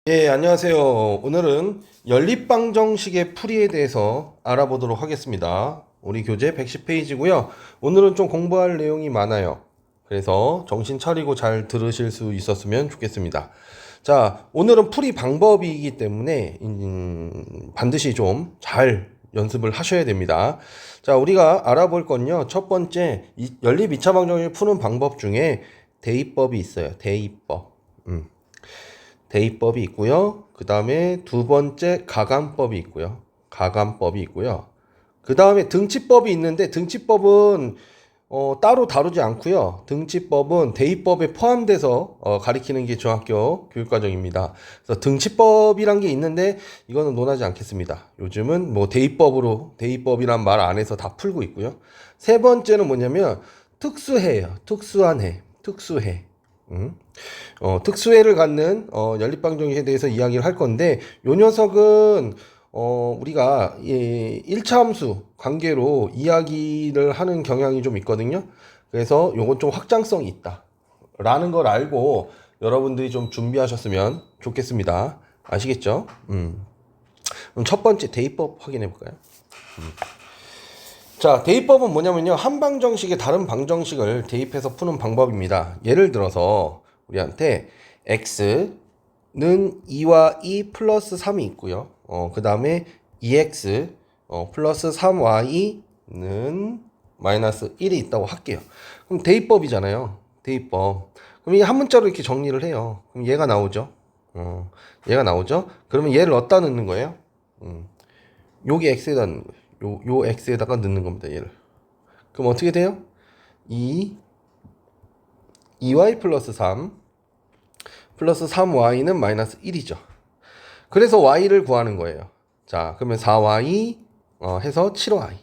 예, 안녕하세요. 오늘은 연립방정식의 풀이에 대해서 알아보도록 하겠습니다. 우리 교재 110페이지고요. 오늘은 좀 공부할 내용이 많아요. 그래서 정신 차리고 잘 들으실 수 있었으면 좋겠습니다. 자, 오늘은 풀이 방법이기 때문에 반드시 좀 잘 연습을 하셔야 됩니다. 자, 우리가 알아볼 건요. 첫 번째, 연립 2차 방정식을 푸는 방법 중에 대입법이 있어요. 대입법. 대입법이 있고요. 그 다음에 두 번째 가감법이 있고요. 가감법이 있고요. 그 다음에 등치법이 있는데 등치법은 따로 다루지 않고요. 등치법은 대입법에 포함돼서 가리키는 게 중학교 교육과정입니다. 그래서 등치법이란 게 있는데 이거는 논하지 않겠습니다. 요즘은 뭐 대입법이란 말 안에서 다 풀고 있고요. 세 번째는 뭐냐면 특수해예요. 특수한 해. 특수해. 특수해를 갖는 연립방정식에 대해서 이야기를 할 건데 요 녀석은 우리가 1차 함수 관계로 이야기를 하는 경향이 좀 있거든요. 그래서 요건 좀 확장성이 있다 라는 걸 알고 여러분들이 좀 준비하셨으면 좋겠습니다. 아시겠죠? 그럼 첫 번째 대입법 확인해 볼까요? 자, 대입법은 뭐냐면요. 한 방정식에 다른 방정식을 대입해서 푸는 방법입니다. 예를 들어서 우리한테 x는 2와 2 플러스 3이 있고요. 그 다음에 2x 플러스 3y는 마이너스 1이 있다고 할게요. 그럼 대입법이잖아요. 대입법. 그럼 이게 한 문자로 이렇게 정리를 해요. 그럼 얘가 나오죠. 얘가 나오죠. 그러면 얘를 어디다 넣는 거예요? 여기 x에다 넣는 거예요. 요 x에다가 넣는 겁니다. 얘를. 그럼 어떻게 돼요? 2y 플러스 3 플러스 3y는 마이너스 1이죠. 그래서 y를 구하는 거예요. 자, 그러면 4y 해서 7y.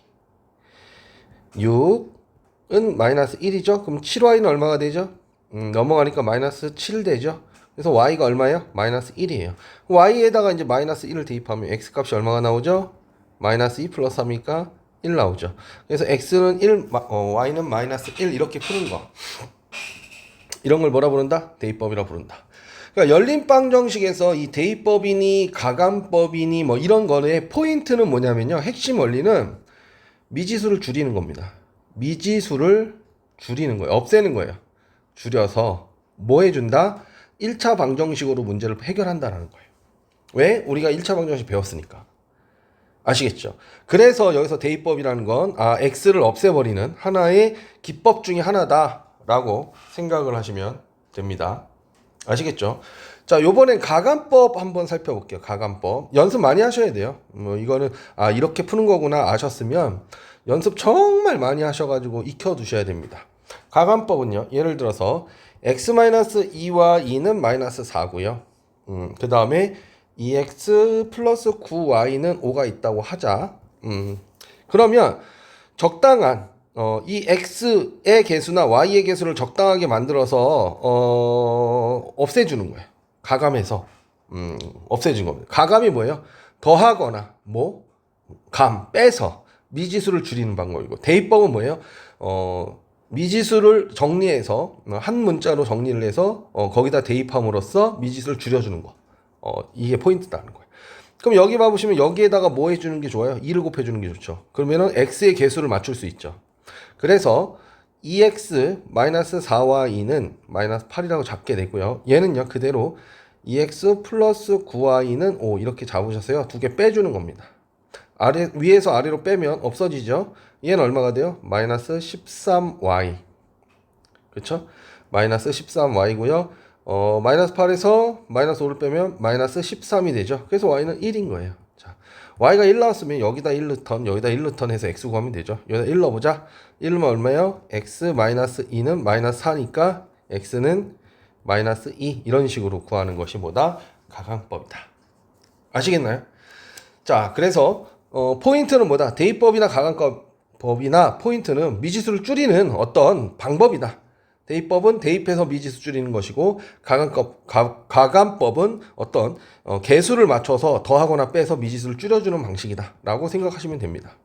6은 마이너스 1이죠. 그럼 7y는 얼마가 되죠? 넘어가니까 마이너스 7 되죠. 그래서 y가 얼마예요? 마이너스 1이에요. y에다가 이제 마이너스 1을 대입하면 x 값이 얼마가 나오죠? 마이너스 2 플러스 3이니까 1 나오죠. 그래서 x는 1, y는 마이너스 1 이렇게 푸는 거. 이런 걸 뭐라 부른다? 대입법이라 부른다. 그러니까 연립방정식에서 이 대입법이니 가감법이니 뭐 이런 거의 포인트는 뭐냐면요. 핵심 원리는 미지수를 줄이는 겁니다. 미지수를 줄이는 거예요. 없애는 거예요. 줄여서 뭐 해준다? 1차 방정식으로 문제를 해결한다라는 거예요. 왜? 우리가 1차 방정식 배웠으니까. 아시겠죠? 그래서 여기서 대입법이라는 건 x를 없애버리는 하나의 기법 중에 하나다라고 생각을 하시면 됩니다. 아시겠죠? 자, 요번엔 가감법 한번 살펴볼게요. 가감법. 연습 많이 하셔야 돼요. 뭐 이거는 이렇게 푸는 거구나 아셨으면 연습 정말 많이 하셔가지고 익혀두셔야 됩니다. 가감법은요. 예를 들어서 x-2와 2는 마이너스 4고요. 그 다음에 2x 플러스 9y는 5가 있다고 하자. 그러면 적당한 이 x의 개수나 y의 개수를 적당하게 만들어서 없애주는 거예요. 가감해서 없애준 겁니다. 가감이 뭐예요? 더하거나 빼서 미지수를 줄이는 방법이고 대입법은 뭐예요? 미지수를 정리해서 한 문자로 정리를 해서 거기다 대입함으로써 미지수를 줄여주는 거. 이게 포인트다는 거예요. 그럼 여기 봐보시면 여기에다가 뭐 해주는 게 좋아요? 2를 곱해주는 게 좋죠. 그러면은 x의 개수를 맞출 수 있죠. 그래서 2x-4와 2는 마이너스 8이라고 잡게 되고요. 얘는요 그대로 2x 플러스 9y는 5 이렇게 잡으셨어요. 두 개 빼주는 겁니다. 위에서 아래로 빼면 없어지죠. 얘는 얼마가 돼요? 마이너스 13y. 그렇죠? 마이너스 13y고요. 마이너스 8에서 마이너스 5를 빼면 마이너스 13이 되죠. 그래서 y는 1인 거예요. 자, y가 1 나왔으면 여기다 1 넣던 여기다 1 넣던 해서 x 구하면 되죠. 여기다 1 넣어보자. 1 넣으면 얼마예요? x 마이너스 2는 마이너스 4니까 x는 마이너스 2 이런 식으로 구하는 것이 뭐다? 가강법이다. 아시겠나요? 자, 그래서 포인트는 뭐다? 대입법이나 가강법이나 포인트는 미지수를 줄이는 어떤 방법이다. 대입법은 대입해서 미지수 줄이는 것이고 가감법은 어떤 개수를 맞춰서 더하거나 빼서 미지수를 줄여주는 방식이다 라고 생각하시면 됩니다.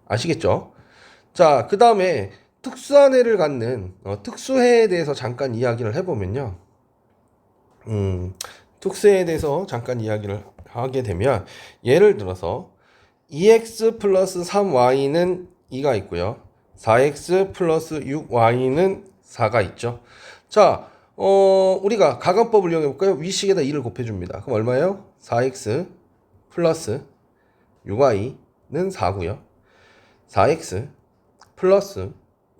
아시겠죠? 자, 그 다음에 특수한 해를 갖는 특수해에 대해서 잠깐 이야기를 해보면요. 특수에 대해서 잠깐 이야기를 하게 되면 예를 들어서 2x 플러스 3y는 2가 있고요. 4x 플러스 6y는 4가 있죠. 자, 우리가 가간법을 이용해 볼까요? 위식에다 2를 곱해줍니다. 그럼 얼마예요? 4x 플러스 6y는 4고요. 4x 플러스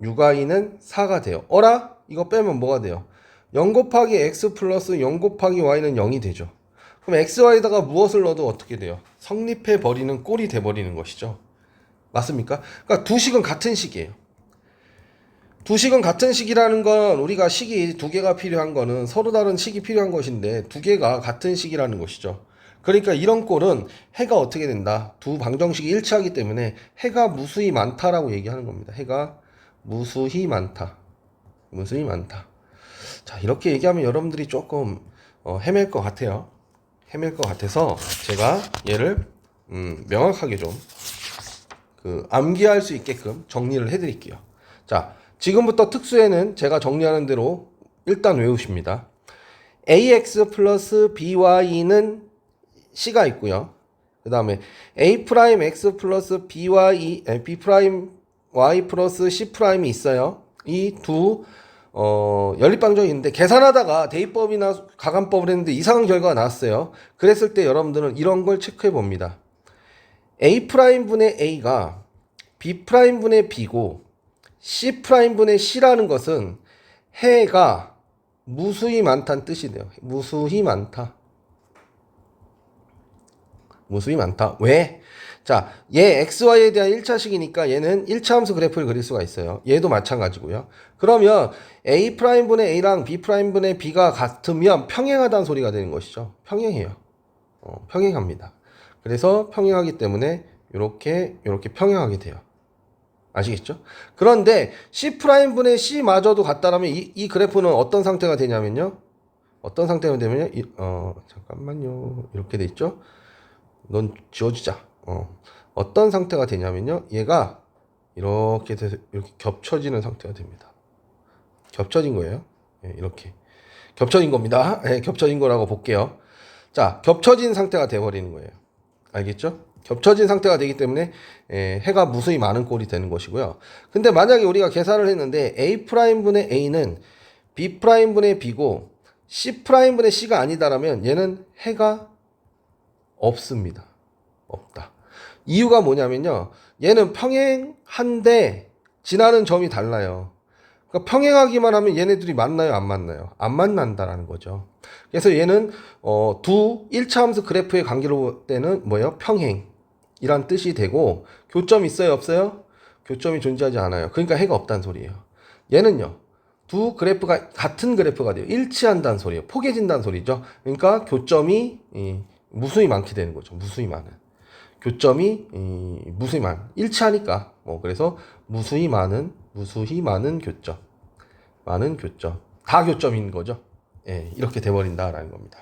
6y는 4가 돼요. 어라? 이거 빼면 뭐가 돼요? 0 곱하기 x 플러스 0 곱하기 y는 0이 되죠. 그럼 xy에다가 무엇을 넣어도 어떻게 돼요? 성립해 버리는 꼴이 돼 버리는 것이죠. 맞습니까? 그러니까 두 식은 같은 식이에요. 두 식은 같은 식이라는 건 우리가 식이 두 개가 필요한 거는 서로 다른 식이 필요한 것인데 두 개가 같은 식이라는 것이죠. 그러니까 이런 꼴은 해가 어떻게 된다? 두 방정식이 일치하기 때문에 해가 무수히 많다라고 얘기하는 겁니다. 해가 무수히 많다. 무수히 많다. 자, 이렇게 얘기하면 여러분들이 조금 헤맬 것 같아요. 헤맬 것 같아서 제가 얘를 명확하게 좀 암기할 수 있게끔 정리를 해드릴게요. 자, 지금부터 특수에는 제가 정리하는 대로 일단 외우십니다. ax 플러스 by는 c가 있고요. 그 다음에 a 프라임 x 플러스 b 프라임 y 플러스 c 프라임이 있어요. 이 두 연립방정이 있는데 계산하다가 대입법이나 가간법을 했는데 이상한 결과가 나왔어요. 그랬을 때 여러분들은 이런 걸 체크해 봅니다. a 프라임 분의 a가 b 프라임 분의 b고 c 프라임 분의 c라는 것은 해가 무수히 많다는 뜻이 돼요. 무수히 많다. 무수히 많다. 왜? 자, 얘 xy에 대한 1차식이니까 얘는 1차 함수 그래프를 그릴 수가 있어요. 얘도 마찬가지고요. 그러면 a 프라임 분의 a랑 b 프라임 분의 b가 같으면 평행하다는 소리가 되는 것이죠. 평행해요. 평행합니다. 그래서 평행하기 때문에 이렇게 평행하게 돼요. 아시겠죠? 그런데 c 프라임 분의 c마저도 같다라면 이 그래프는 어떤 상태가 되냐면요. 어떤 상태가 되면요. 잠깐만요. 이렇게 돼 있죠? 넌 지워주자. 어떤 상태가 되냐면요. 얘가 이렇게 돼서 이렇게 겹쳐지는 상태가 됩니다. 겹쳐진 거예요. 네, 이렇게. 겹쳐진 겁니다. 네, 겹쳐진 거라고 볼게요. 자, 겹쳐진 상태가 돼버리는 거예요. 알겠죠? 겹쳐진 상태가 되기 때문에 해가 무수히 많은 꼴이 되는 것이고요. 근데 만약에 우리가 계산을 했는데 a 프라임 분의 a는 b 프라임 분의 b고 c 프라임 분의 c가 아니다라면 얘는 해가 없습니다. 없다. 이유가 뭐냐면요. 얘는 평행한데 지나는 점이 달라요. 그러니까 평행하기만 하면 얘네들이 만나요, 안 만나요? 안 만난다라는 거죠. 그래서 얘는 두 1차 함수 그래프의 관계로 볼 때는 뭐예요? 평행이란 뜻이 되고 교점이 있어요, 없어요? 교점이 존재하지 않아요. 그러니까 해가 없다는 소리예요. 얘는요. 두 그래프가 같은 그래프가 돼요. 일치한다는 소리예요. 포개진다는 소리죠. 그러니까 교점이 무수히 많게 되는 거죠. 무수히 많은. 교점이 무수히 일치하니까 그래서 무수히 많은 교점. 많은 교점. 다 교점인 거죠. 예, 이렇게 돼버린다라는 겁니다.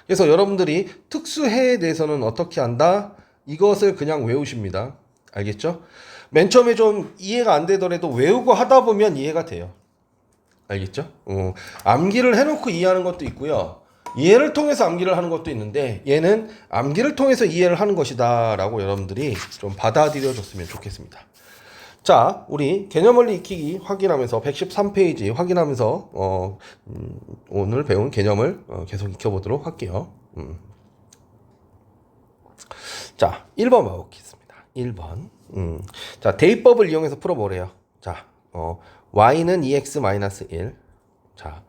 그래서 여러분들이 특수해에 대해서는 어떻게 한다? 이것을 그냥 외우십니다. 알겠죠? 맨 처음에 좀 이해가 안 되더라도 외우고 하다 보면 이해가 돼요. 알겠죠? 암기를 해놓고 이해하는 것도 있고요. 이해를 통해서 암기를 하는 것도 있는데 얘는 암기를 통해서 이해를 하는 것이다 라고 여러분들이 좀 받아들여 줬으면 좋겠습니다. 자, 우리 개념원리 익히기 확인하면서 113페이지 확인하면서 오늘 배운 개념을 계속 익혀보도록 할게요. 자, 1번 봐보겠습니다. 1번. 자, 대입법을 이용해서 풀어보래요. 자, y는 2x-1. 자,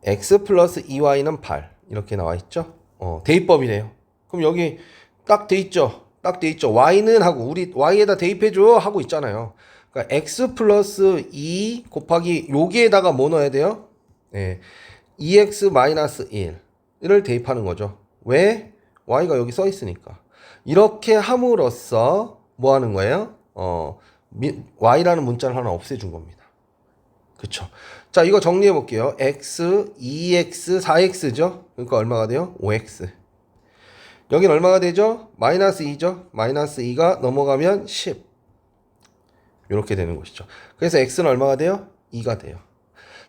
x 플러스 2y는 8 이렇게 나와 있죠. 대입법이래요. 그럼 여기 딱 돼 있죠. 딱 돼 있죠. y는 하고 우리 y에다 대입해줘 하고 있잖아요. 그러니까 x 플러스 2 곱하기 여기에다가 뭐 넣어야 돼요? 2x 마이너스 1을 대입하는 거죠. 왜? y가 여기 써 있으니까. 이렇게 함으로써 뭐 하는 거예요? y라는 문자를 하나 없애준 겁니다. 그쵸? 자, 이거 정리해 볼게요. x, 2x, 4x죠? 그러니까 얼마가 돼요? 5x. 여긴 얼마가 되죠? 마이너스 2죠? 마이너스 2가 넘어가면 10. 이렇게 되는 것이죠. 그래서 x는 얼마가 돼요? 2가 돼요.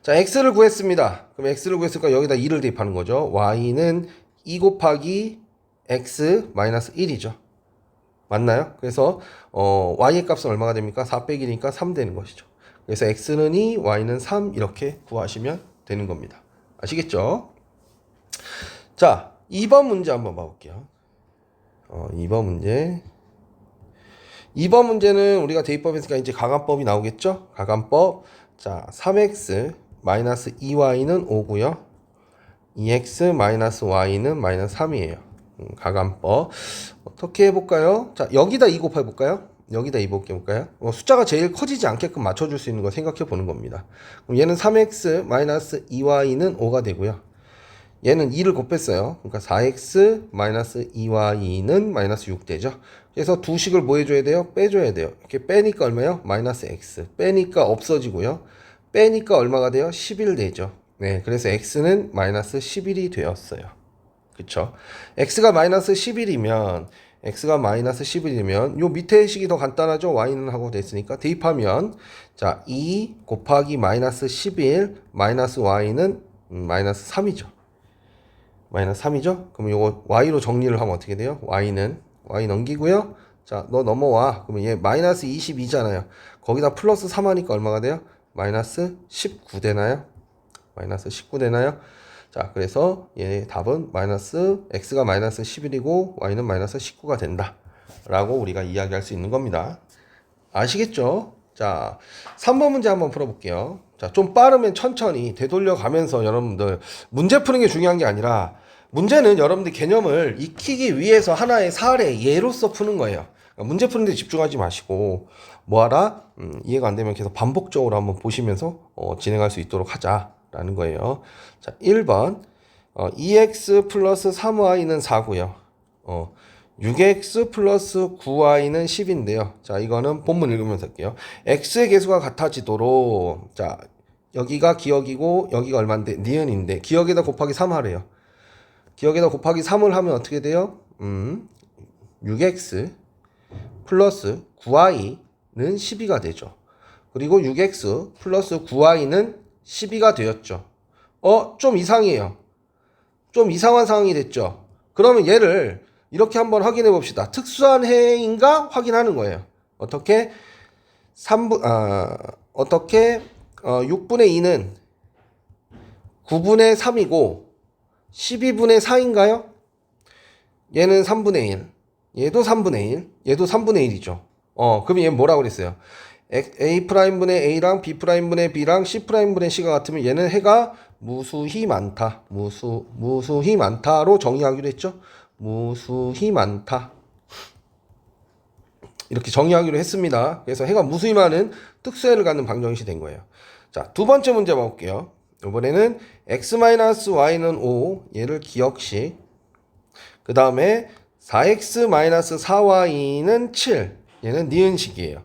자, x를 구했습니다. 그럼 x를 구했으니까 여기다 2를 대입하는 거죠. y는 2 곱하기 x 마이너스 1이죠. 맞나요? 그래서 y의 값은 얼마가 됩니까? 4 빼기 1이니까 3 되는 것이죠. 그래서 x는 2, y는 3 이렇게 구하시면 되는 겁니다. 아시겠죠? 자, 2번 문제 한번 봐볼게요. 2번 문제. 2번 문제는 우리가 대입법에서 이제 가간법이 나오겠죠? 가간법. 자, 3x 마이너스 2y는 5고요. 2x 마이너스 y는 마이너스 3이에요. 가간법. 어떻게 해볼까요? 자, 여기다 2 곱해볼까요? 여기다 2 곱해볼까요? 숫자가 제일 커지지 않게끔 맞춰줄 수 있는 거 생각해 보는 겁니다. 그럼 얘는 3x 마이너스 2y는 5가 되고요. 얘는 2를 곱했어요. 그러니까 4x 마이너스 2y는 마이너스 6 되죠. 그래서 두 식을 뭐 해줘야 돼요? 빼줘야 돼요. 이렇게 빼니까 얼마요? 마이너스 x. 빼니까 없어지고요. 빼니까 얼마가 돼요? 11 되죠. 네, 그래서 x는 마이너스 11이 되었어요. 그쵸? x가 마이너스 11이면 요 밑에 식이 더 간단하죠? y는 하고 됐으니까 대입하면 자, 2 곱하기 마이너스 11 마이너스 y는 마이너스 3이죠. 마이너스 3이죠? 그럼 요거 y로 정리를 하면 어떻게 돼요? y 넘기고요. 자, 너 넘어와. 그러면 얘 마이너스 22잖아요. 거기다 플러스 3 하니까 얼마가 돼요? 마이너스 19 되나요? 마이너스 19 되나요? 자, 그래서 얘 답은 x가 마이너스 11이고 y는 마이너스 19가 된다 라고 우리가 이야기할 수 있는 겁니다. 아시겠죠? 자, 3번 문제 한번 풀어볼게요. 자, 좀 빠르면 천천히 되돌려 가면서 여러분들 문제 푸는 게 중요한 게 아니라 문제는 여러분들 개념을 익히기 위해서 하나의 사례 예로서 푸는 거예요. 그러니까 문제 푸는 데 집중하지 마시고 뭐하라? 이해가 안 되면 계속 반복적으로 한번 보시면서 진행할 수 있도록 하자라는 거예요. 자, 1번 2x 플러스 3y는 4고요. 6x 플러스 9y는 10인데요. 자, 이거는 본문 읽으면서 할게요. x의 계수가 같아지도록 자, 여기가 기억이고 여기가 얼마인데? 니은인데 기억에다 곱하기 3 하래요. 기억에다 곱하기 3을 하면 어떻게 돼요? 6x 플러스 9y는 12가 되죠. 그리고 6x 플러스 9y는 12가 되었죠. 좀 이상해요. 좀 이상한 상황이 됐죠. 그러면 얘를 이렇게 한번 확인해 봅시다. 특수한 해인가 확인하는 거예요. 어떻게? 6분의 2는 9분의 3이고 12분의 4인가요? 얘는 3분의 1. 얘도 3분의 1. 얘도 3분의 1이죠. 그럼 얘는 뭐라고 그랬어요? A'분의 A랑 B'분의 B랑 C'분의 C가 같으면 얘는 해가 무수히 많다. 무수히 많다로 정의하기로 했죠? 무수히 많다. 이렇게 정의하기로 했습니다. 그래서 해가 무수히 많은 특수해를 갖는 방정식이 된 거예요. 자, 두 번째 문제 볼게요. 이번에는 x-y는 5, 얘를 기억식. 그 다음에 4x-4y는 7, 얘는 니은식이에요.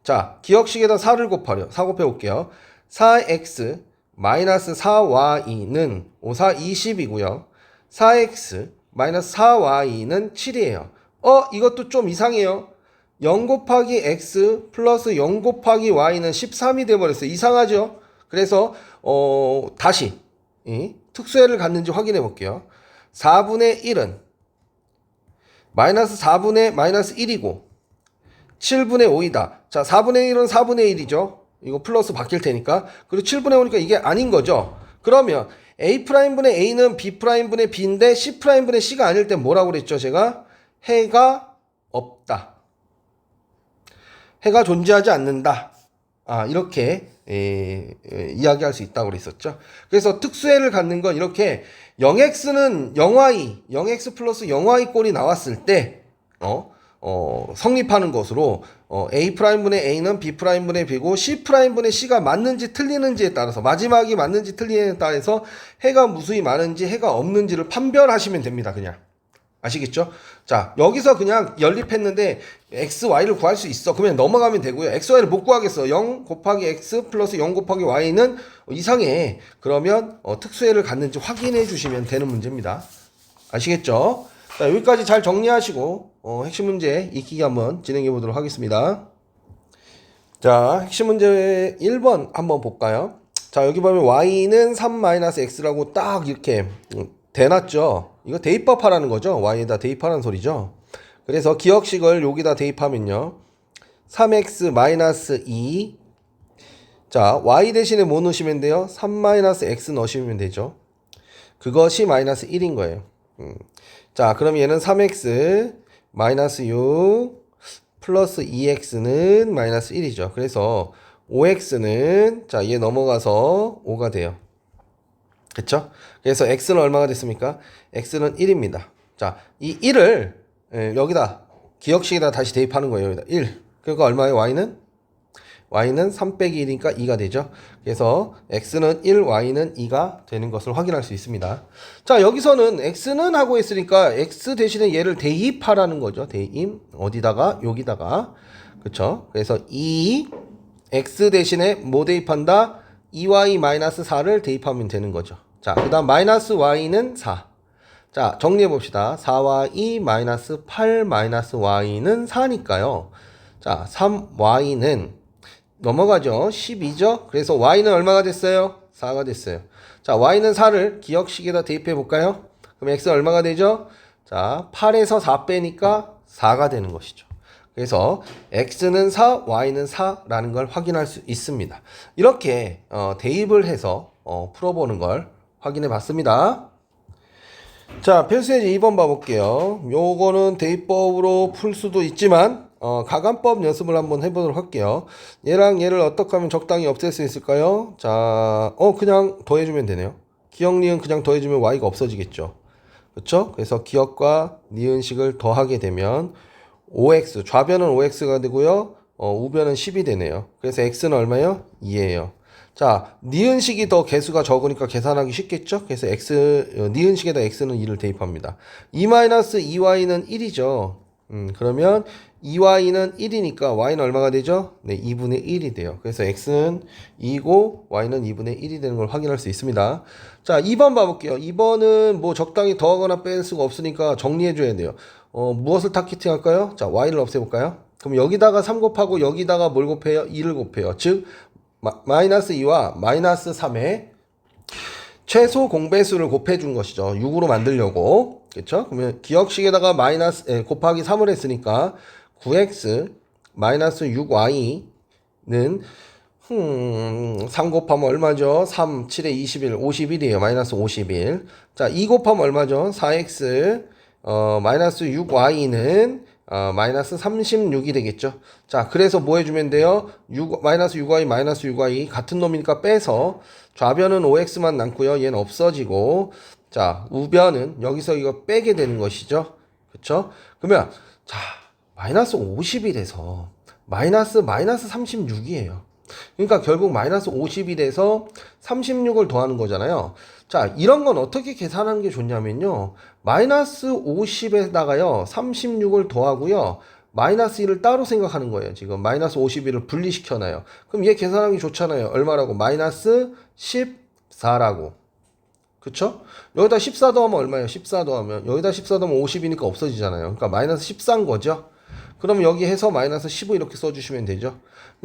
자, 기억식에다 4를 곱하려. 4 곱해볼게요. 4x-4y는 5, 4, 20이고요. 4x-4y는 7이에요. 이것도 좀 이상해요. 0 곱하기 x 플러스 0 곱하기 y는 13이 돼버렸어요. 이상하죠? 그래서 다시 특수해를 갖는지 확인해 볼게요. 4분의 1은 마이너스 4분의 마이너스 1이고 7분의 5이다. 자, 4분의 1은 4분의 1이죠. 이거 플러스 바뀔 테니까. 그리고 7분의 5니까 이게 아닌 거죠. 그러면 A'분의 A는 B'분의 B인데 C'분의 C가 아닐 때 뭐라고 그랬죠? 제가 해가 없다. 해가 존재하지 않는다. 이렇게 이야기할 수 있다고 그랬었죠. 그래서 특수해를 갖는 건 이렇게 0x는 0y, 0x 플러스 0y 꼴이 나왔을 때 성립하는 것으로 A'분의 A는 B'분의 B고 C'분의 C가 맞는지 틀리는지에 따라서 마지막이 맞는지 틀리는지에 따라서 해가 무수히 많은지 해가 없는지를 판별하시면 됩니다. 그냥. 아시겠죠? 자, 여기서 그냥 연립했는데 x, y를 구할 수 있어. 그러면 넘어가면 되고요. x, y를 못 구하겠어. 0 곱하기 x 플러스 0 곱하기 y는 이상해. 그러면 특수해를 갖는지 확인해 주시면 되는 문제입니다. 아시겠죠? 자, 여기까지 잘 정리하시고 핵심 문제 익히기 한번 진행해 보도록 하겠습니다. 자, 핵심 문제 1번 한번 볼까요? 자, 여기 보면 y는 3-x라고 딱 이렇게 대놨죠. 이거 대입법하라는 거죠. y에다 대입하라는 소리죠. 그래서 기억식을 여기다 대입하면요. 3x-2. 자, y 대신에 뭐 넣으시면 돼요? 3-x 넣으시면 되죠. 그것이 마이너스 1인 거예요. 자, 그럼 얘는 3x 마이너스 6 플러스 2x는 마이너스 1이죠. 그래서 5x는 자, 얘 넘어가서 5가 돼요. 그쵸? 그래서 x는 얼마가 됐습니까? x는 1입니다. 자, 이 1을 여기다 기억식에다 다시 대입하는 거예요. 여기다 1. 그러니까 얼마예요? y는 3 빼기 1이니까 2가 되죠. 그래서 x는 1, y는 2가 되는 것을 확인할 수 있습니다. 자, 여기서는 x는 하고 있으니까 x 대신에 얘를 대입하라는 거죠. 대입. 어디다가? 여기다가. 그쵸? 그래서 2 x 대신에 뭐 대입한다? 2y-4를 대입하면 되는 거죠. 자, 그 다음 마이너스 y는 4. 자, 정리해 봅시다. 4y-8-y는 4니까요. 자, 3y는 넘어가죠. 12죠. 그래서 y는 얼마가 됐어요? 4가 됐어요. 자, y는 4를 기억식에다 대입해 볼까요? 그럼 x 얼마가 되죠? 자, 8에서 4 빼니까 4가 되는 것이죠. 그래서 x는 4, y는 4라는 걸 확인할 수 있습니다. 이렇게 대입을 해서 풀어보는 걸 확인해 봤습니다. 자, 필수예제 2번 봐볼게요. 요거는 대입법으로 풀 수도 있지만 가간법 연습을 한번 해보도록 할게요. 얘랑 얘를 어떻게 하면 적당히 없앨 수 있을까요? 자, 그냥 더해주면 되네요. 기억, 니은 그냥 더해주면 y가 없어지겠죠. 그쵸? 그래서 기억과 니은식을 더하게 되면 5x, 좌변은 5x가 되고요. 우변은 10이 되네요. 그래서 x는 얼마예요? 2예요. 자, 니은식이 더 개수가 적으니까 계산하기 쉽겠죠? 그래서 니은식에다 x는 2를 대입합니다. 2-2y는 1이죠. 그러면 2y는 1이니까 y는 얼마가 되죠? 네, 2분의 1이 돼요. 그래서 x는 2고 y는 2분의 1이 되는 걸 확인할 수 있습니다. 자, 2번 봐볼게요. 2번은 뭐 적당히 더하거나 뺄 수가 없으니까 정리해줘야 돼요. 무엇을 타겟팅 할까요? 자, y를 없애볼까요? 그럼 여기다가 3 곱하고 여기다가 뭘 곱해요? 2를 곱해요. 즉 마이너스 2와 마이너스 3의 최소 공배수를 곱해준 것이죠. 6으로 만들려고. 그렇죠? 그러면 기억식에다가 곱하기 3을 했으니까 9x 마이너스 6y는 3 곱하면 얼마죠? 3, 7에 21, 51이에요. 마이너스 51. 자, 2 곱하면 얼마죠? 4x 마이너스 6y는 마이너스 36이 되겠죠. 자, 그래서 뭐 해주면 돼요? 마이너스 6y, 마이너스 6y 같은 놈이니까 빼서 좌변은 5x만 남고요. 얘는 없어지고, 자, 우변은 여기서 이거 빼게 되는 것이죠. 그쵸? 그러면, 자, 마이너스 50이 돼서 마이너스 36이에요. 그러니까 결국 마이너스 50이 돼서 36을 더하는 거잖아요. 자, 이런 건 어떻게 계산하는 게 좋냐면요. 마이너스 50에다가요, 36을 더하고요, 마이너스 1을 따로 생각하는 거예요. 지금 마이너스 51을 분리시켜놔요. 그럼 얘 계산하기 좋잖아요. 얼마라고? 마이너스 14라고. 그쵸? 여기다 14 더하면 얼마예요? 14 더하면. 여기다 14 더하면 50이니까 없어지잖아요. 그러니까 마이너스 14인 거죠. 그럼 여기 해서 마이너스 15 이렇게 써주시면 되죠.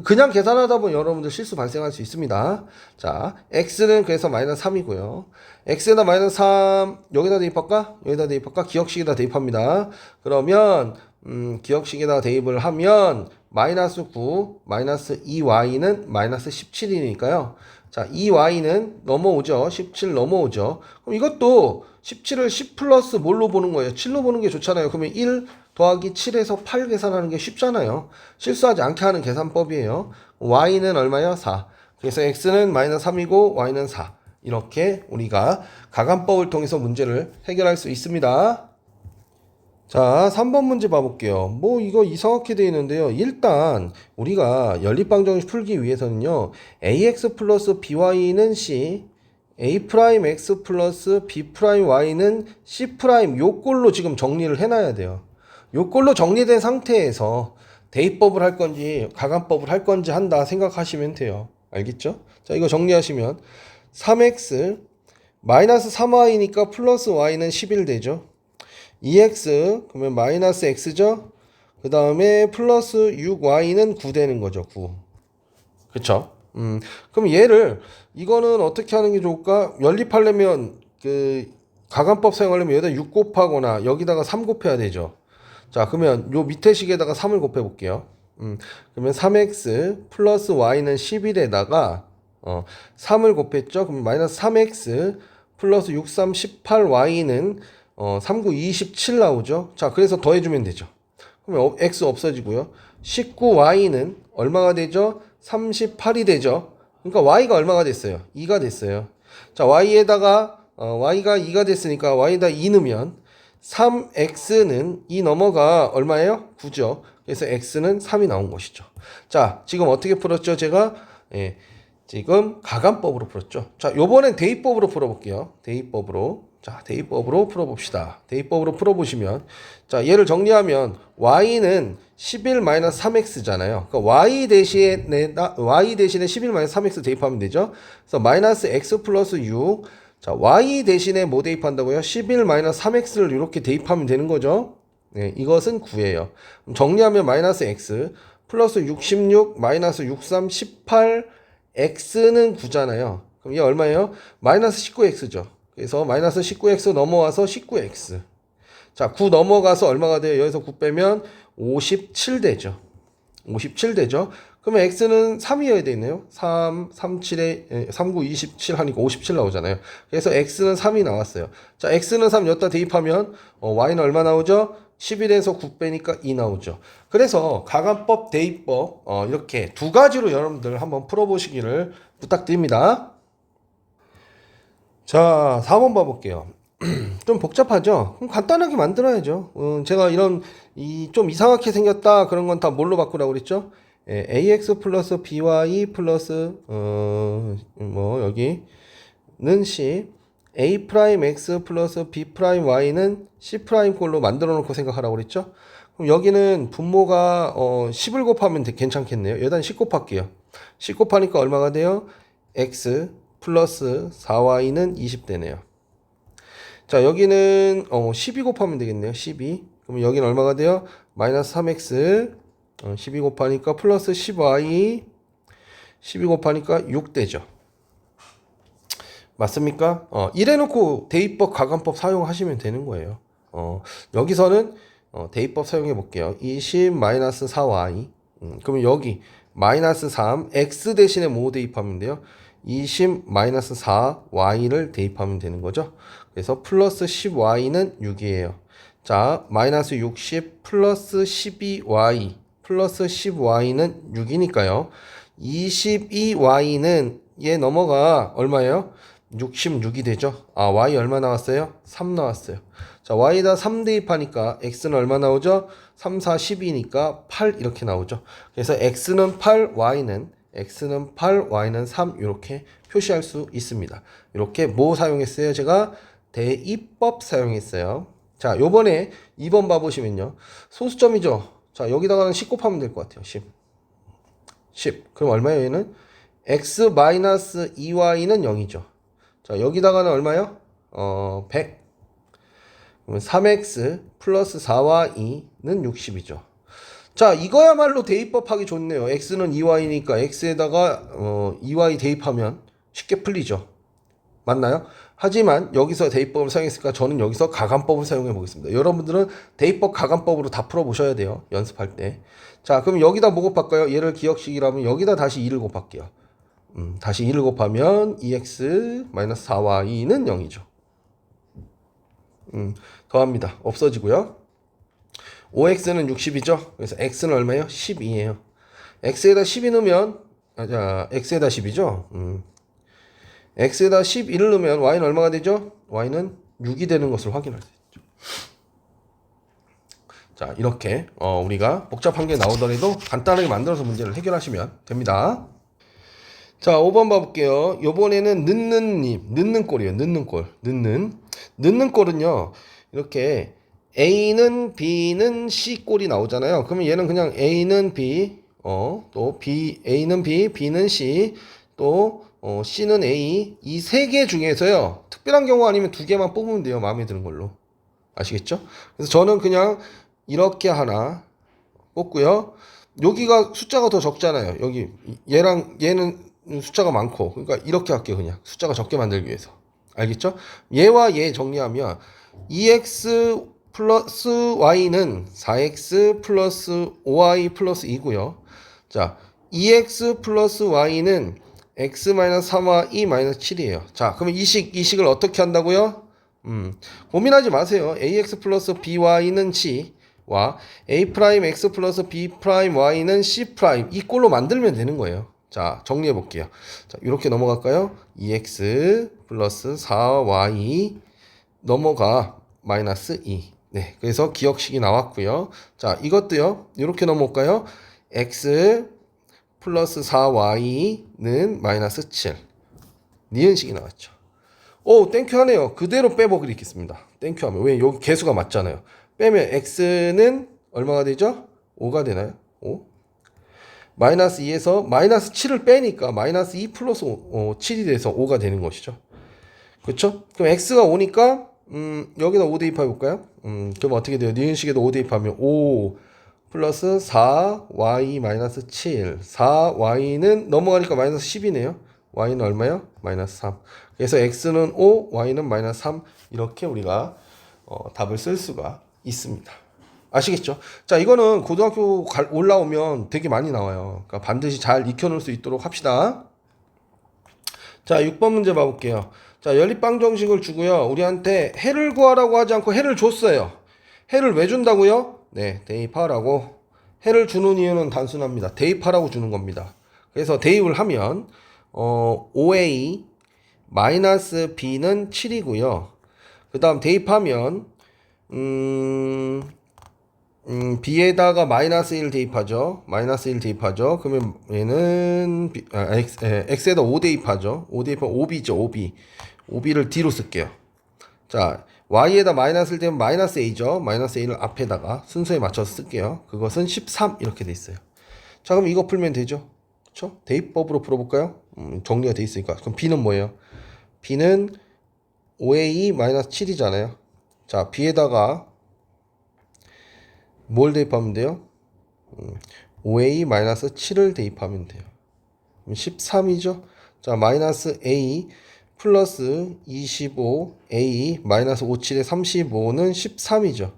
그냥 계산하다 보면 여러분들 실수 발생할 수 있습니다. 자, x는 그래서 마이너스 3이고요. x에다 마이너스 3 여기다 대입할까? 여기다 대입할까? 기억식에다 대입합니다. 그러면 기억식에다 대입을 하면 마이너스 9 마이너스 2y는 마이너스 17이니까요. 자, 2y는 넘어오죠. 17 넘어오죠. 그럼 이것도 17을 10 플러스 뭘로 보는 거예요? 7로 보는 게 좋잖아요. 그러면 1 더하기 7에서 8 계산하는 게 쉽잖아요. 실수하지 않게 하는 계산법이에요. y는 얼마요? 4. 그래서 x는 마이너스 3이고 y는 4. 이렇게 우리가 가간법을 통해서 문제를 해결할 수 있습니다. 자, 3번 문제 봐볼게요. 뭐 이거 이상하게 되어 있는데요. 일단 우리가 연립방정식 풀기 위해서는요. ax 플러스 by는 c, a'x 플러스 b'y는 c' 요꼴로 지금 정리를 해놔야 돼요. 요꼴로 정리된 상태에서 대입법을 할 건지 가간법을 할 건지 한다 생각하시면 돼요. 알겠죠? 자, 이거 정리하시면 3x 마이너스 3y니까 플러스 y는 11 되죠. 2x 그러면 마이너스 x죠. 그 다음에 플러스 6y는 9 되는 거죠. 9. 그쵸? 그럼 얘를 이거는 어떻게 하는 게 좋을까? 연립하려면 그 가간법 사용하려면 여기다 6 곱하거나 여기다가 3 곱해야 되죠. 자, 그러면 요 밑에 식에다가 3을 곱해 볼게요. 그러면 3x 플러스 y는 11에다가 3을 곱했죠. 그럼 마이너스 3x 플러스 6, 3, 18y는 3, 9, 27 나오죠. 자, 그래서 더해주면 되죠. 그러면 x 없어지고요. 19y는 얼마가 되죠? 38이 되죠. 그러니까 y가 얼마가 됐어요? 2가 됐어요. 자, y에다가 y가 2가 됐으니까 y에다 2 넣으면 3x는 2 넘어가 얼마예요? 9죠. 그래서 x는 3이 나온 것이죠. 자, 지금 어떻게 풀었죠? 제가 지금 가간법으로 풀었죠. 자, 요번엔 대입법으로 풀어볼게요. 대입법으로. 자, 대입법으로 풀어봅시다. 대입법으로 풀어보시면, 자, 얘를 정리하면 y는 11-3x잖아요. 그러니까 y 대신에 11-3x 대입하면 되죠. 그래서 마이너스 x 플러스 6. 자, y 대신에 뭐 대입한다고요? 11-3x를 이렇게 대입하면 되는 거죠. 네, 이것은 9예요. 정리하면 마이너스 x 플러스 66 마이너스 63 18 x는 9잖아요. 그럼 이게 얼마예요? 마이너스 19x죠. 그래서 마이너스 19x 넘어와서 19x. 자, 9 넘어가서 얼마가 돼요? 여기서 9 빼면 57 되죠. 57 되죠. 그러면 x는 3이어야 되네요. 3, 3, 7에, 3, 9, 27 하니까 57 나오잖아요. 그래서 x는 3이 나왔어요. 자, x는 3 여기다 대입하면 y는 얼마 나오죠? 11에서 9 빼니까 2 나오죠. 그래서 가간법, 대입법 이렇게 두 가지로 여러분들 한번 풀어보시기를 부탁드립니다. 자, 4번 봐볼게요. 좀 복잡하죠? 그럼 간단하게 만들어야죠. 제가 이런 좀 이상하게 생겼다 그런 건 다 뭘로 바꾸라고 그랬죠? ax 플러스 by 플러스 뭐 여기는 c a 프라임 x 플러스 b 프라임 y는 c 프라임 꼴로 만들어 놓고 생각하라고 그랬죠? 그럼 여기는 분모가 10을 곱하면 괜찮겠네요. 여기다 10 곱할게요. 10 곱하니까 얼마가 돼요? x 플러스 4y는 20 되네요. 자, 여기는 12 곱하면 되겠네요. 12. 그럼 여기는 얼마가 돼요? 마이너스 3x 12 곱하니까 플러스 10y 12 곱하니까 6 되죠. 맞습니까? 이래놓고 대입법, 가간법 사용하시면 되는 거예요. 여기서는 대입법 사용해 볼게요. 20 마이너스 4y 그러면 여기 마이너스 3 x 대신에 뭐 대입하면 돼요? 20 마이너스 4y를 대입하면 되는 거죠. 그래서 플러스 10y는 6이에요. 자, 마이너스 60 플러스 12y 플러스 10y는 6이니까요. 22y는 얘 넘어가 얼마예요? 66이 되죠. 아, y 얼마 나왔어요? 3 나왔어요. 자, y에다 3 대입하니까 x는 얼마 나오죠? 3, 4, 10이니까 8 이렇게 나오죠. 그래서 x는 8, x는 8, y는 3 이렇게 표시할 수 있습니다. 이렇게 뭐 사용했어요? 제가 대입법 사용했어요. 자, 요번에 2번 봐보시면요. 소수점이죠. 자, 여기다가는 10 곱하면 될 것 같아요. 10. 10. 그럼 얼마예요? 얘는? x-2y는 0이죠. 자, 여기다가는 얼마요? 100. 그러면 3x 플러스 4y,는 60이죠. 자, 이거야말로 대입법 하기 좋네요. x는 2y니까 x에다가 2y 대입하면 쉽게 풀리죠. 맞나요? 하지만 여기서 대입법을 사용했으니까 저는 여기서 가간법을 사용해 보겠습니다. 여러분들은 대입법, 가간법으로 다 풀어보셔야 돼요. 연습할 때. 자, 그럼 여기다 뭐 곱할까요? 얘를 기억식이라면 여기다 다시 2를 곱할게요. 다시 2를 곱하면 2x-4y는 0이죠. 더합니다. 없어지고요. 5x는 60이죠. 그래서 x는 얼마예요? 12예요. x에다 12 넣으면 자, x에다 10이죠. x에다 11을 넣으면 y는 얼마가 되죠? y는 6이 되는 것을 확인할 수 있죠. 자, 이렇게 우리가 복잡한 게 나오더라도 간단하게 만들어서 문제를 해결하시면 됩니다. 자, 5번 봐볼게요. 요번에는 넣는 꼴이에요. 넣는 꼴은요. 이렇게 A는 B는 C 꼴이 나오잖아요. 그러면 얘는 그냥 A는 B, 또 B, A는 B, B는 C, 또 C는 A, 이 세 개 중에서요. 특별한 경우 아니면 두 개만 뽑으면 돼요. 마음에 드는 걸로. 아시겠죠? 그래서 저는 그냥 이렇게 하나 뽑고요. 여기가 숫자가 더 적잖아요. 여기 얘랑 얘는 숫자가 많고, 그러니까 이렇게 할게요. 그냥 숫자가 적게 만들기 위해서. 알겠죠? 얘와 얘 정리하면 2x 플러스 y는 4x 플러스 5y 플러스 2고요. 자, 2x 플러스 y는 x 마이너스 3y 마이너스 7이에요. 자, 그러면 이식을 어떻게 한다고요? 고민하지 마세요. ax 플러스 by는 c와 a 프라임 x 플러스 b 프라임 y는 c 프라임 이 꼴로 만들면 되는 거예요. 자, 정리해 볼게요. 자, 이렇게 넘어갈까요? 2x 플러스 4y 넘어가 마이너스 2. 네, 그래서 기억식이 나왔고요. 자, 이것도요. 이렇게 넘어올까요? x 플러스 4y는 마이너스 7. 니은식이 나왔죠. 오, 땡큐 하네요. 그대로 빼버리겠습니다. 땡큐 하면. 왜? 여기 개수가 맞잖아요. 빼면 x는 얼마가 되죠? 5가 되나요? 5. 마이너스 2에서 마이너스 7을 빼니까 마이너스 2 플러스 7이 돼서 5가 되는 것이죠. 그렇죠? 그럼 x가 5니까 여기다 5 대입해 볼까요? 그럼 어떻게 돼요? 니은식에도 5 대입하면 5 플러스 4y 마이너스 7. 4y는 넘어가니까 마이너스 10이네요. y는 얼마요? 마이너스 3. 그래서 x는 5, y는 마이너스 3. 이렇게 우리가 답을 쓸 수가 있습니다. 아시겠죠? 자, 이거는 고등학교 올라오면 되게 많이 나와요. 그러니까 반드시 잘 익혀놓을 수 있도록 합시다. 자, 6번 문제 봐볼게요. 자, 연립방 정식을 주고요. 우리한테 해를 구하라고 하지 않고 해를 줬어요. 해를 왜 준다고요? 네, 대입하라고. 해를 주는 이유는 단순합니다. 대입하라고 주는 겁니다. 그래서 대입을 하면 5a 마이너스 b는 7이고요. 그 다음 대입하면 b에다가 마이너스 1 대입하죠. 마이너스 1 대입하죠. 그러면 얘는 x에다 5 대입하죠. 5 대입하면 5b죠. 5b. 5b를 d로 쓸게요. 자, y에다 마이너스를 대면 마이너스 a죠. 마이너스 a를 앞에다가 순서에 맞춰서 쓸게요. 그것은 13 이렇게 돼 있어요. 자, 그럼 이거 풀면 되죠. 그렇죠? 대입법으로 풀어볼까요? 정리가 돼 있으니까. 그럼 b는 뭐예요? b는 5a 마이너스 7이잖아요. 자, b에다가 뭘 대입하면 돼요? 5a 마이너스 7을 대입하면 돼요. 13이죠? 자, 마이너스 a 플러스 25a 마이너스 57에 35는 13이죠.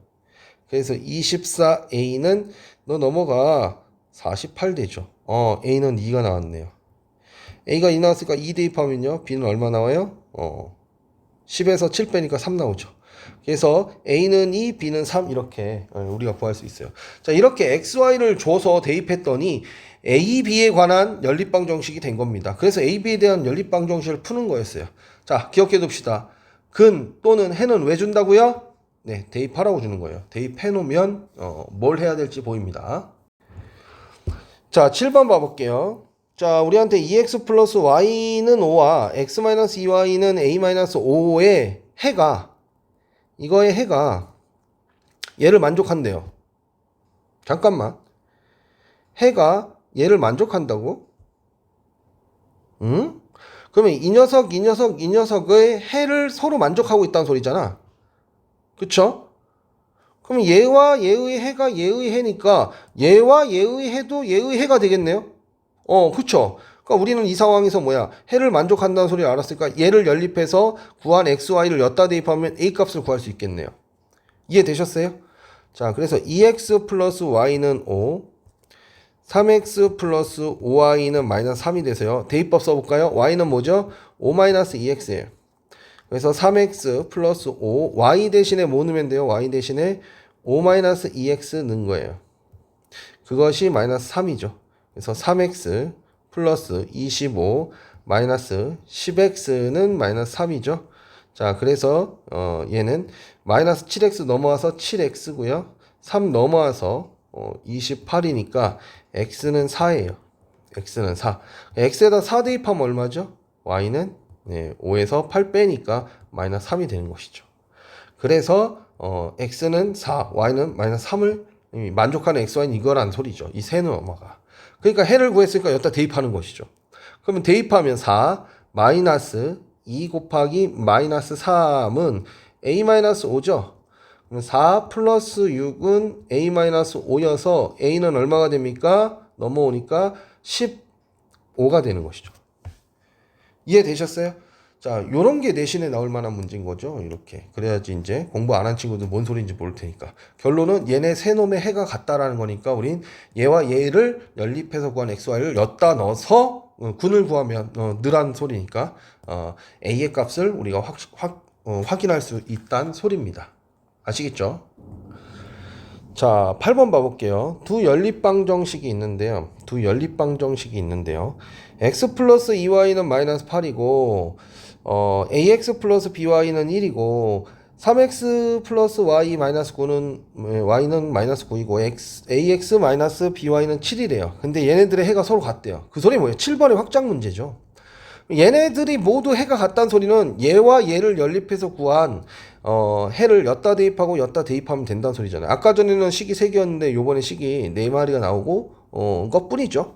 그래서 24a는 너 넘어가 48 되죠. a는 2가 나왔네요. a가 2 나왔으니까 2 대입하면요. b는 얼마 나와요? 10에서 7 빼니까 3 나오죠. 그래서 a는 2, b는 3 이렇게 우리가 구할 수 있어요. 자, 이렇게 xy를 줘서 대입했더니 a, b에 관한 연립방 정식이 된 겁니다. 그래서 a, b에 대한 연립방 정식을 푸는 거였어요. 자, 기억해 둡시다. 근 또는 해는 왜 준다고요? 네, 대입하라고 주는 거예요. 대입해 놓으면 뭘 해야 될지 보입니다. 자, 7번 봐볼게요. 자, 우리한테 2x 플러스 y는 5와 x 마이너스 2y는 a 마이너스 5의 해가 이거의 해가 얘를 만족한대요. 잠깐만. 해가 얘를 만족한다고? 응? 그러면 이 녀석의 해를 서로 만족하고 있다는 소리잖아. 그쵸? 그럼 얘와 얘의 해가 얘의 해니까 얘와 얘의 해도 얘의 해가 되겠네요. 그쵸? 그러니까 우리는 이 상황에서 뭐야? 해를 만족한다는 소리를 알았으니까 얘를 연립해서 구한 xy를 엿다 대입하면 a 값을 구할 수 있겠네요. 이해되셨어요? 자, 그래서 2x 플러스 y는 5, 3x 플러스 5y는 마이너스 3이 돼서요. 대입법 써볼까요? y는 뭐죠? 5 마이너스 2x예요. 그래서 3x 플러스 5, y 대신에 뭐 넣으면 돼요? y 대신에 5 마이너스 2x 넣은 거예요. 그것이 마이너스 3이죠. 그래서 3x 플러스 25 마이너스 10x는 마이너스 3이죠. 자, 그래서 얘는 마이너스 7x 넘어와서 7x고요. 3 넘어와서 28이니까 x는 4예요. x는 4. x에다 4 대입하면 얼마죠? y는 5에서 8 빼니까 마이너스 3이 되는 것이죠. 그래서 x는 4, y는 마이너스 3을 만족하는 xy는 이거란 소리죠. 이 세 넘어가. 그러니까 해를 구했으니까 여기다 대입하는 것이죠. 그러면 대입하면 4 마이너스 2 곱하기 마이너스 3은 a 마이너스 5죠. 그럼 4 플러스 6은 a 마이너스 5여서 a는 얼마가 됩니까? 넘어오니까 15가 되는 것이죠. 이해되셨어요? 자, 요런 게 내신에 나올 만한 문제인 거죠. 이렇게. 그래야지 이제 공부 안 한 친구들 뭔 소리인지 모를 테니까. 결론은 얘네 세 놈의 해가 같다라는 거니까 우린 얘와 얘를 연립해서 구한 xy를 엿다 넣어서 군을 구하면 느란 소리니까 a의 값을 우리가 확인할 수 있다는 소리입니다. 아시겠죠? 자, 8번 봐볼게요. 두 연립방정식이 있는데요. x 플러스 2y는 마이너스 8이고 ax 플러스 by는 1이고 3x 플러스 y 마이너스 9는 y는 마이너스 9이고 ax 마이너스 by는 7이래요. 근데 얘네들의 해가 서로 같대요. 그 소리 뭐예요? 7번의 확장 문제죠. 얘네들이 모두 해가 같다는 소리는 얘와 얘를 연립해서 구한 해를 엿다 대입하고 엿다 대입하면 된다는 소리잖아요. 아까 전에는 식이 3개였는데 요번에 식이 4마리가 나오고 것뿐이죠.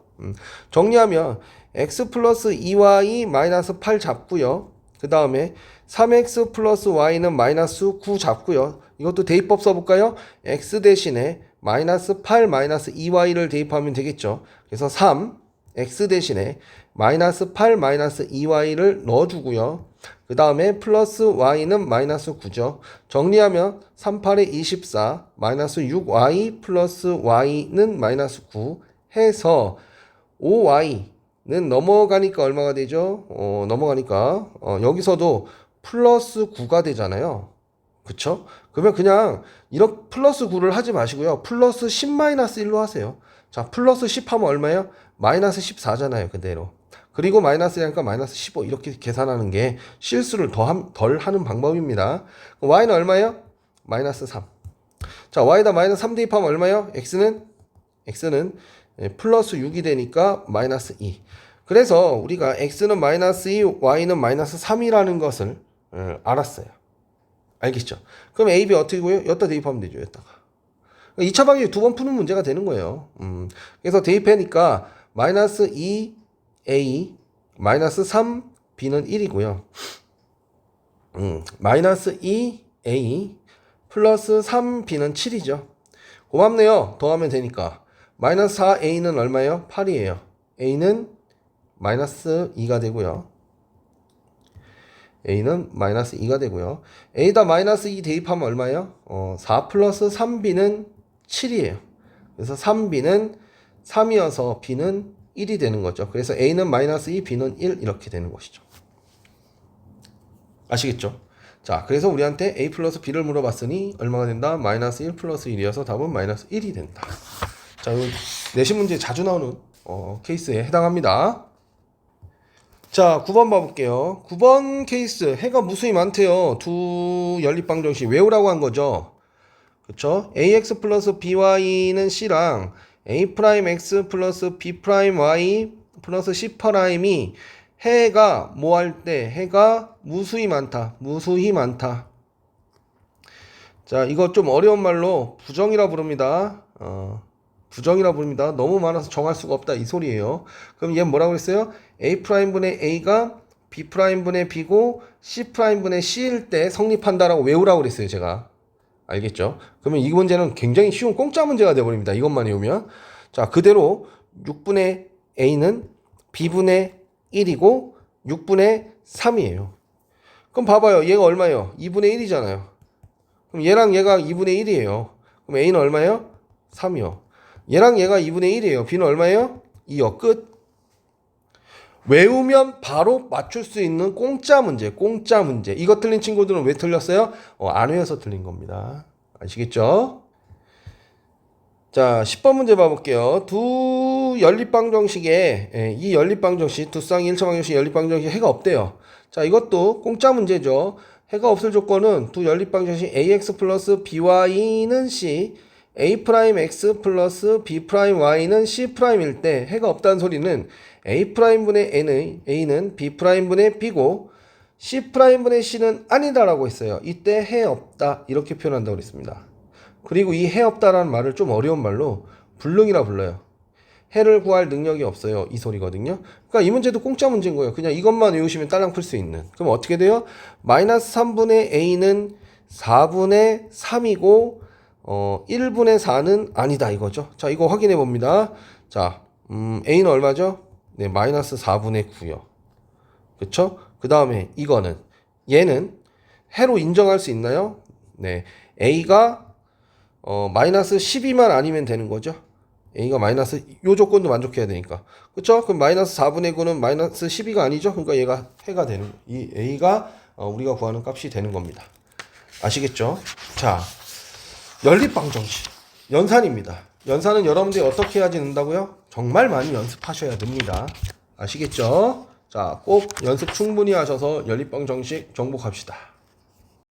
정리하면 x 플러스 2y 마이너스 8 잡고요. 그 다음에 3x 플러스 y는 마이너스 9 잡고요. 이것도 대입법 써볼까요? x 대신에 마이너스 8 마이너스 2y를 대입하면 되겠죠. 그래서 3 x 대신에 마이너스 8 마이너스 2y를 넣어주고요. 그 다음에 플러스 y는 마이너스 9죠. 정리하면 3, 8에 24 마이너스 6y 플러스 y는 마이너스 9 해서 5y는 넘어가니까 얼마가 되죠? 넘어가니까 여기서도 플러스 9가 되잖아요. 그쵸? 그러면 그냥 이렇게 플러스 9를 하지 마시고요. 플러스 10 마이너스 1로 하세요. 자, 플러스 10 하면 얼마예요? 마이너스 14잖아요. 그대로. 그리고 마이너스 하니까 마이너스 15 이렇게 계산하는 게 실수를 덜 하는 방법입니다. y는 얼마예요? 마이너스 3. 자, y에다 마이너스 3 대입하면 얼마예요? x는 플러스 6이 되니까 마이너스 2. 그래서 우리가 x는 마이너스 2, y는 마이너스 3이라는 것을 알았어요. 알겠죠? 그럼 a, b 어떻게 구해요? 여기다 대입하면 되죠. 여기다가. 2차 방정식 2번 푸는 문제가 되는 거예요. 그래서 대입하니까 마이너스 2a 마이너스 3b는 1이고요. 마이너스 2a 플러스 3b는 7이죠. 고맙네요. 더하면 되니까. 마이너스 4a는 얼마예요? 8이에요. a는 마이너스 2가 되고요. a는 마이너스 2가 되고요. a에다 마이너스 2 대입하면 얼마예요? 4 플러스 3b는 7이에요. 그래서 3b는 3이어서 b는 1이 되는 거죠. 그래서 a는 마이너스 2, b는 1 이렇게 되는 것이죠. 아시겠죠? 자, 그래서 우리한테 a 플러스 b를 물어봤으니 얼마가 된다? 마이너스 1 플러스 1이어서 답은 마이너스 1이 된다. 자, 이 내신 문제 자주 나오는 케이스에 해당합니다. 자, 9번 봐볼게요. 9번 케이스 해가 무수히 많대요. 두 연립방정식 외우라고 한 거죠. 그쵸? ax 플러스 by는 c랑 a 프라임 x 플러스 b 프라임 y 플러스 c 프라임이 해가 뭐 할 때 해가 무수히 많다. 무수히 많다. 자, 이거 좀 어려운 말로 부정이라 부릅니다. 부정이라 부릅니다. 너무 많아서 정할 수가 없다 이 소리예요. 그럼 얘 뭐라고 그랬어요? a 프라임 분의 a가 b 프라임 분의 b고 c 프라임 분의 c일 때 성립한다라고 외우라고 그랬어요. 제가. 알겠죠? 그러면 이 문제는 굉장히 쉬운 공짜 문제가 되어버립니다. 이것만 외우면. 자, 그대로 6분의 a는 b분의 1이고 6분의 3이에요. 그럼 봐봐요. 얘가 얼마예요? 2분의 1이잖아요. 그럼 얘랑 얘가 2분의 1이에요. 그럼 a는 얼마예요? 3이요. 얘랑 얘가 2분의 1이에요. b는 얼마예요? 2요. 끝. 외우면 바로 맞출 수 있는 공짜 문제, 공짜 문제. 이거 틀린 친구들은 왜 틀렸어요? 안 외워서 틀린 겁니다. 아시겠죠? 자, 10번 문제 봐볼게요. 두 연립방정식에, 이 연립방정식, 두 쌍의 1차 방정식 연립방정식 해가 없대요. 자, 이것도 공짜 문제죠. 해가 없을 조건은 두 연립방정식 ax 플러스 by는 c, a 프라임 x 플러스 b 프라임 y는 c 프라임일 때 해가 없다는 소리는 a 프라임 분의 a는 b 프라임 분의 b고 c 프라임 분의 c는 아니다라고 했어요. 이때 해 없다 이렇게 표현한다고 그랬습니다. 그리고 이 해 없다라는 말을 좀 어려운 말로 불능이라 불러요. 해를 구할 능력이 없어요. 이 소리거든요. 그러니까 이 문제도 공짜 문제인 거예요. 그냥 이것만 외우시면 딸랑 풀 수 있는. 그럼 어떻게 돼요? 마이너스 3분의 a는 4분의 3이고 1분의 4는 아니다 이거죠. 자, 이거 확인해 봅니다. 자, a는 얼마죠? 네, 마이너스 4분의 9요. 그쵸? 그 다음에 이거는 얘는 해로 인정할 수 있나요? 네, a가 마이너스 12만 아니면 되는 거죠. a가 마이너스 요 조건도 만족해야 되니까. 그쵸? 그럼 마이너스 4분의 9는 마이너스 12가 아니죠? 그러니까 얘가 해가 되는 이 a가 우리가 구하는 값이 되는 겁니다. 아시겠죠? 자, 연립방정식 연산입니다. 연산은 여러분들이 어떻게 해야지 는다고요? 정말 많이 연습하셔야 됩니다. 아시겠죠? 자, 꼭 연습 충분히 하셔서 연립방정식 정복합시다.